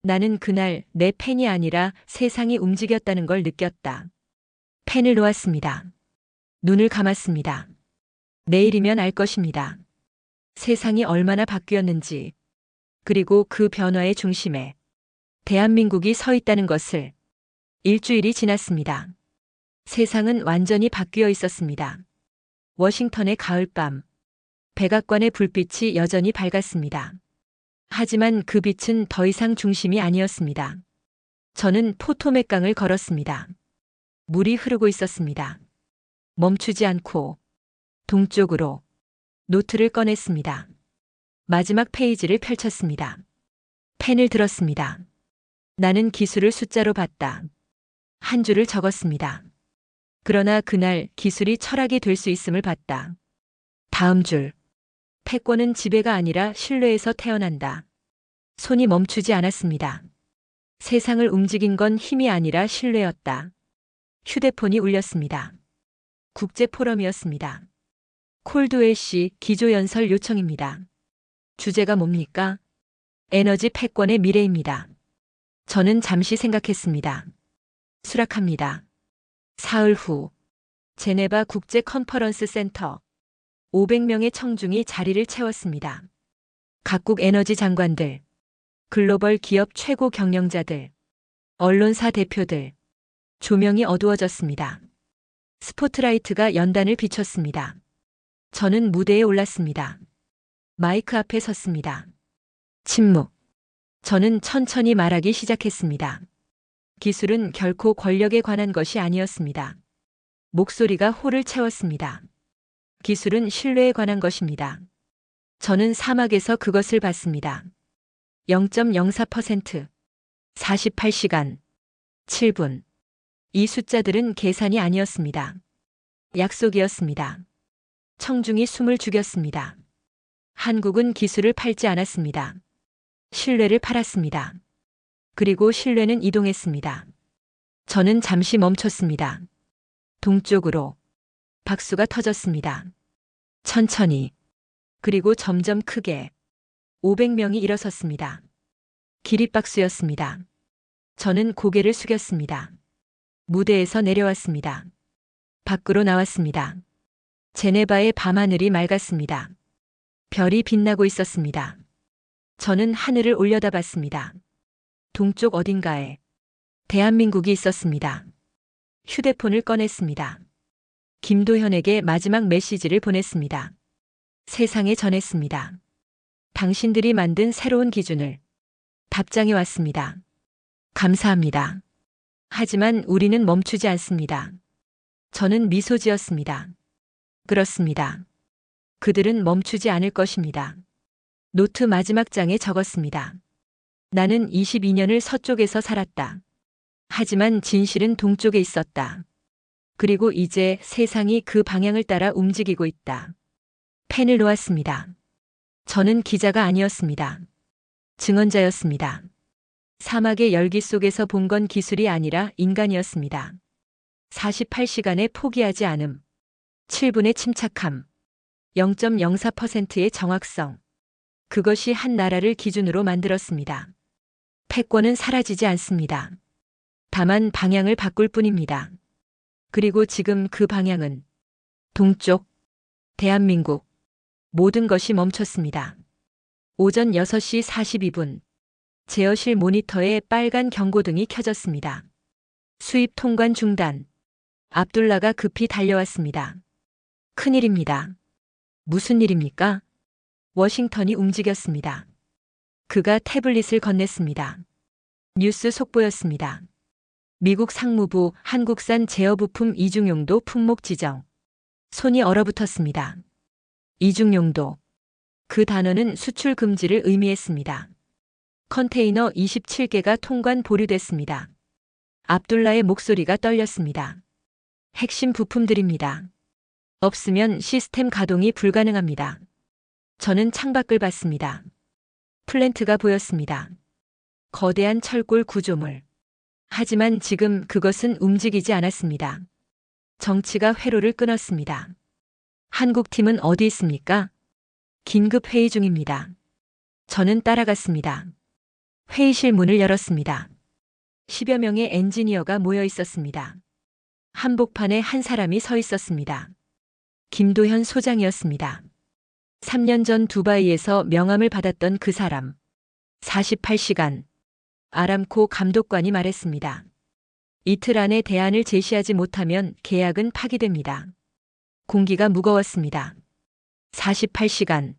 나는 그날 내 펜이 아니라 세상이 움직였다는 걸 느꼈다. 펜을 놓았습니다. 눈을 감았습니다. 내일이면 알 것입니다. 세상이 얼마나 바뀌었는지, 그리고 그 변화의 중심에 대한민국이 서 있다는 것을. 일주일이 지났습니다. 세상은 완전히 바뀌어 있었습니다. 워싱턴의 가을밤. 백악관의 불빛이 여전히 밝았습니다. 하지만 그 빛은 더 이상 중심이 아니었습니다. 저는 포토맥강을 걸었습니다. 물이 흐르고 있었습니다. 멈추지 않고 동쪽으로 노트를 꺼냈습니다. 마지막 페이지를 펼쳤습니다. 펜을 들었습니다. 나는 기술을 숫자로 봤다. 한 줄을 적었습니다. 그러나 그날 기술이 철학이 될 수 있음을 봤다. 다음 줄. 패권은 지배가 아니라 신뢰에서 태어난다. 손이 멈추지 않았습니다. 세상을 움직인 건 힘이 아니라 신뢰였다. 휴대폰이 울렸습니다. 국제 포럼이었습니다. 콜드웰 씨 기조연설 요청입니다. 주제가 뭡니까? 에너지 패권의 미래입니다. 저는 잠시 생각했습니다. 수락합니다. 사흘 후 제네바 국제 컨퍼런스 센터 500명의 청중이 자리를 채웠습니다. 각국 에너지 장관들, 글로벌 기업 최고 경영자들, 언론사 대표들, 조명이 어두워졌습니다. 스포트라이트가 연단을 비췄습니다. 저는 무대에 올랐습니다. 마이크 앞에 섰습니다. 침묵. 저는 천천히 말하기 시작했습니다. 기술은 결코 권력에 관한 것이 아니었습니다. 목소리가 홀을 채웠습니다. 기술은 신뢰에 관한 것입니다. 저는 사막에서 그것을 봤습니다. 0.04%, 48시간, 7분. 이 숫자들은 계산이 아니었습니다. 약속이었습니다. 청중이 숨을 죽였습니다. 한국은 기술을 팔지 않았습니다. 신뢰를 팔았습니다. 그리고 신뢰는 이동했습니다. 저는 잠시 멈췄습니다. 동쪽으로 박수가 터졌습니다. 천천히, 그리고 점점 크게 500명이 일어섰습니다. 기립박수였습니다. 저는 고개를 숙였습니다. 무대에서 내려왔습니다. 밖으로 나왔습니다. 제네바의 밤하늘이 맑았습니다. 별이 빛나고 있었습니다. 저는 하늘을 올려다봤습니다. 동쪽 어딘가에 대한민국이 있었습니다. 휴대폰을 꺼냈습니다. 김도현에게 마지막 메시지를 보냈습니다. 세상에 전했습니다. 당신들이 만든 새로운 기준을. 답장이 왔습니다. 감사합니다. 하지만 우리는 멈추지 않습니다. 저는 미소 지었습니다. 그렇습니다. 그들은 멈추지 않을 것입니다. 노트 마지막 장에 적었습니다. 나는 22년을 서쪽에서 살았다. 하지만 진실은 동쪽에 있었다. 그리고 이제 세상이 그 방향을 따라 움직이고 있다. 펜을 놓았습니다. 저는 기자가 아니었습니다. 증언자였습니다. 사막의 열기 속에서 본 건 기술이 아니라 인간이었습니다. 48시간의 포기하지 않음. 7분의 침착함. 0.04%의 정확성. 그것이 한 나라를 기준으로 만들었습니다. 패권은 사라지지 않습니다. 다만 방향을 바꿀 뿐입니다. 그리고 지금 그 방향은 동쪽, 대한민국, 모든 것이 멈췄습니다. 오전 6시 42분, 제어실 모니터에 빨간 경고등이 켜졌습니다. 수입 통관 중단. 압둘라가 급히 달려왔습니다. 큰일입니다. 무슨 일입니까? 워싱턴이 움직였습니다. 그가 태블릿을 건넸습니다. 뉴스 속보였습니다. 미국 상무부 한국산 제어부품 이중용도 품목 지정. 손이 얼어붙었습니다. 이중용도. 그 단어는 수출 금지를 의미했습니다. 컨테이너 27개가 통관 보류됐습니다. 압둘라의 목소리가 떨렸습니다. 핵심 부품들입니다. 없으면 시스템 가동이 불가능합니다. 저는 창밖을 봤습니다. 플랜트가 보였습니다. 거대한 철골 구조물. 하지만 지금 그것은 움직이지 않았습니다. 정치가 회로를 끊었습니다. 한국팀은 어디 있습니까? 긴급 회의 중입니다. 저는 따라갔습니다. 회의실 문을 열었습니다. 10여 명의 엔지니어가 모여 있었습니다. 한복판에 한 사람이 서 있었습니다. 김도현 소장이었습니다. 3년 전 두바이에서 명함을 받았던 그 사람. 48시간. 아람코 감독관이 말했습니다. 이틀 안에 대안을 제시하지 못하면 계약은 파기됩니다. 공기가 무거웠습니다. 48시간.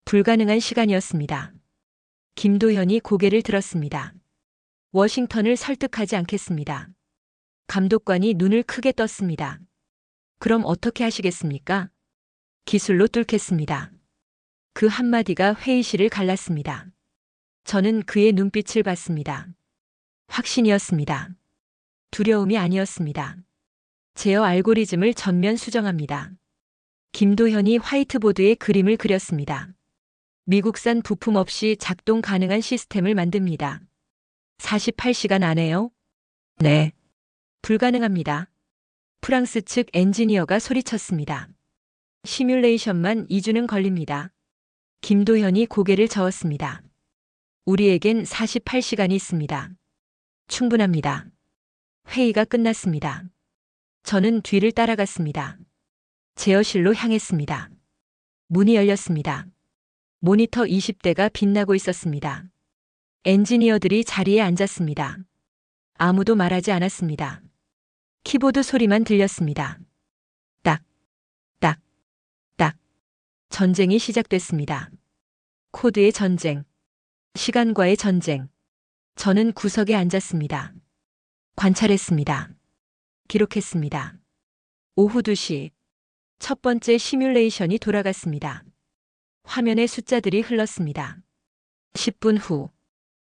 불가능한 시간이었습니다. 김도현이 고개를 들었습니다. 워싱턴을 설득하지 않겠습니다. 감독관이 눈을 크게 떴습니다. 그럼 어떻게 하시겠습니까? 기술로 뚫겠습니다. 그 한마디가 회의실을 갈랐습니다. 저는 그의 눈빛을 봤습니다. 확신이었습니다. 두려움이 아니었습니다. 제어 알고리즘을 전면 수정합니다. 김도현이 화이트보드에 그림을 그렸습니다. 미국산 부품 없이 작동 가능한 시스템을 만듭니다. 48시간 안에요? 네. 불가능합니다. 프랑스 측 엔지니어가 소리쳤습니다. 시뮬레이션만 2주는 걸립니다. 김도현이 고개를 저었습니다. 우리에겐 48시간이 있습니다. 충분합니다. 회의가 끝났습니다. 저는 뒤를 따라갔습니다. 제어실로 향했습니다. 문이 열렸습니다. 모니터 20대가 빛나고 있었습니다. 엔지니어들이 자리에 앉았습니다. 아무도 말하지 않았습니다. 키보드 소리만 들렸습니다. 딱, 딱, 딱. 전쟁이 시작됐습니다. 코드의 전쟁, 시간과의 전쟁. 저는 구석에 앉았습니다. 관찰했습니다. 기록했습니다. 오후 2시, 첫 번째 시뮬레이션이 돌아갔습니다. 화면에 숫자들이 흘렀습니다. 10분 후,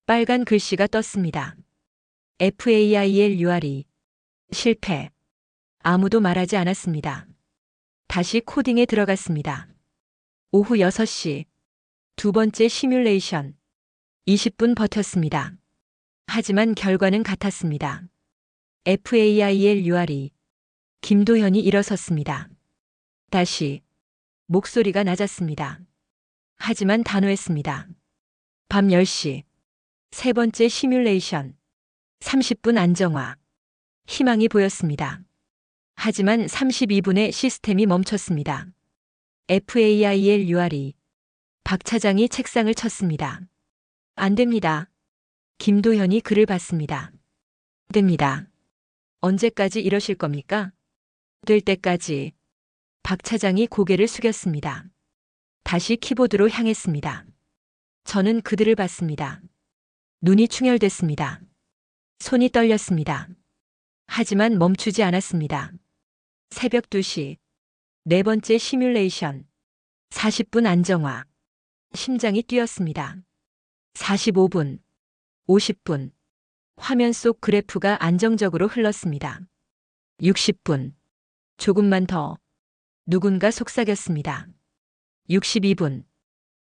빨간 글씨가 떴습니다. FAILURE. 실패. 아무도 말하지 않았습니다. 다시 코딩에 들어갔습니다. 오후 6시, 두 번째 시뮬레이션. 20분 버텼습니다. 하지만 결과는 같았습니다. FAILURE. 김도현이 일어섰습니다. 다시 목소리가 낮았습니다. 하지만 단호했습니다. 밤 10시, 세 번째 시뮬레이션. 30분 안정화. 희망이 보였습니다. 하지만 32분에 시스템이 멈췄습니다. FAILURE. 박 차장이 책상을 쳤습니다. 안 됩니다. 김도현이 그를 봤습니다. 됩니다. 언제까지 이러실 겁니까? 될 때까지. 박 차장이 고개를 숙였습니다. 다시 키보드로 향했습니다. 저는 그들을 봤습니다. 눈이 충혈됐습니다. 손이 떨렸습니다. 하지만 멈추지 않았습니다. 새벽 2시, 네 번째 시뮬레이션. 40분 안정화. 심장이 뛰었습니다. 45분, 50분. 화면 속 그래프가 안정적으로 흘렀습니다. 60분. 조금만 더. 누군가 속삭였습니다. 62분.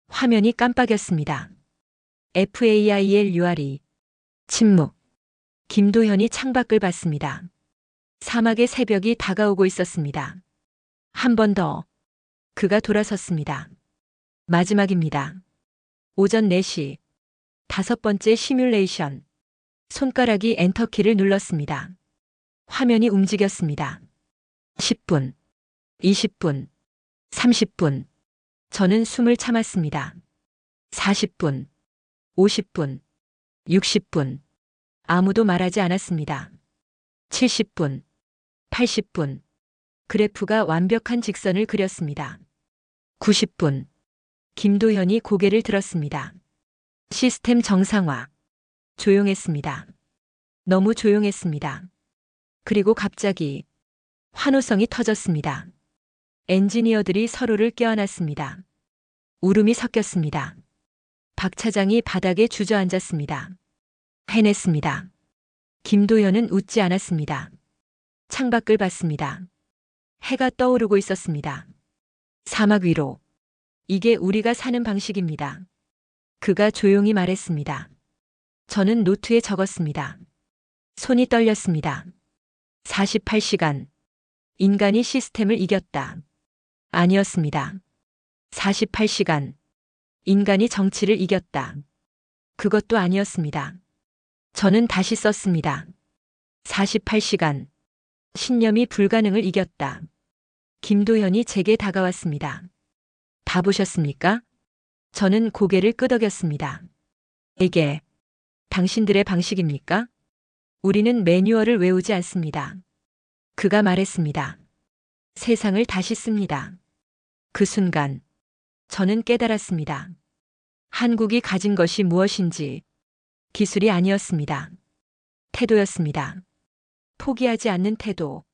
화면이 깜빡였습니다. FAILURE. 침묵. 김도현이 창밖을 봤습니다. 사막의 새벽이 다가오고 있었습니다. 한 번 더. 그가 돌아섰습니다. 마지막입니다. 오전 4시. 다섯 번째 시뮬레이션. 손가락이 엔터키를 눌렀습니다. 화면이 움직였습니다. 10분, 20분, 30분. 저는 숨을 참았습니다. 40분, 50분, 60분. 아무도 말하지 않았습니다. 70분, 80분. 그래프가 완벽한 직선을 그렸습니다. 90분. 김도현이 고개를 들었습니다. 시스템 정상화. 조용했습니다. 너무 조용했습니다. 그리고 갑자기 환호성이 터졌습니다. 엔지니어들이 서로를 껴안았습니다. 울음이 섞였습니다. 박 차장이 바닥에 주저앉았습니다. 해냈습니다. 김도현은 웃지 않았습니다. 창밖을 봤습니다. 해가 떠오르고 있었습니다. 사막 위로. 이게 우리가 사는 방식입니다. 그가 조용히 말했습니다. 저는 노트에 적었습니다. 손이 떨렸습니다. 48시간. 인간이 시스템을 이겼다. 아니었습니다. 48시간. 인간이 정치를 이겼다. 그것도 아니었습니다. 저는 다시 썼습니다. 48시간. 신념이 불가능을 이겼다. 김도현이 제게 다가왔습니다. 다 보셨습니까? 저는 고개를 끄덕였습니다. 이게 당신들의 방식입니까? 우리는 매뉴얼을 외우지 않습니다. 그가 말했습니다. 세상을 다시 씁니다. 그 순간 저는 깨달았습니다. 한국이 가진 것이 무엇인지 기술이 아니었습니다. 태도였습니다. 포기하지 않는 태도.